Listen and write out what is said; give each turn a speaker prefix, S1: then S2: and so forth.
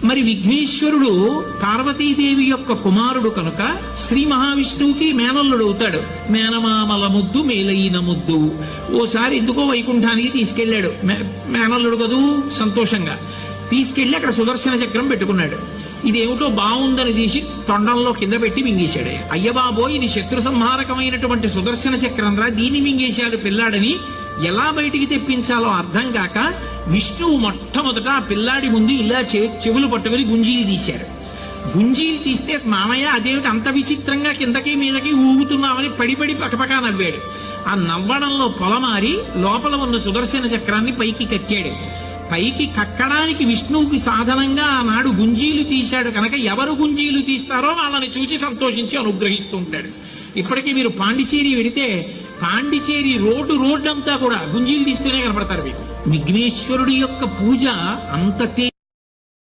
S1: మరి విఘ్నేశ్వరుడు పార్వతీదేవి యొక్క కుమారుడు కనుక శ్రీ మహావిష్ణువుకి మేనల్లుడు అవుతాడు. మేనమామల ముద్దు మేలైన ముద్దు. ఓసారి ఎందుకో వైకుంఠానికి తీసుకెళ్లాడు. మేనల్లుడు కదూ, సంతోషంగా తీసుకెళ్లి అక్కడ సుదర్శన చక్రం పెట్టుకున్నాడు. ఇదేమిటో బాగుందని తీసి తొండంలో కింద పెట్టి మింగేశాడు. అయ్యబాబో, ఇది శత్రు సంహారకమైనటువంటి సుదర్శన చక్రం రా, దీన్ని మింగేశాడు పిల్లాడని ఎలా బయటికి తెప్పించాలో అర్థం కాక విష్ణువు మొట్టమొదట ఆ పిల్లాడి ముందు ఇలా చెవులు పట్టుకుని గుంజీలు తీశాడు. గుంజీలు తీస్తే మామయ్య అదేమిటి అంత విచిత్రంగా కిందకి మీదకి ఊగుతున్నామని పడి పకపకా నవ్వాడు. ఆ నవ్వడంలో పొలమారి లోపల ఉన్న సుదర్శన చక్రాన్ని పైకి కక్కాడు. పైకి కక్కడానికి విష్ణువుకి సాధనంగా ఆనాడు గుంజీలు తీశాడు కనుక ఎవరు గుంజీలు తీస్తారో వాళ్ళని చూసి సంతోషించి అనుగ్రహిస్తూ ఉంటాడు. ఇప్పటికీ మీరు పాండిచేరి వెడితే పాండిచేరి రోడ్డు అంతా కూడా గుంజీలు తీస్తూనే కనపడతారు మీకు. విఘ్నేశ్వరుడి యొక్క పూజ అంత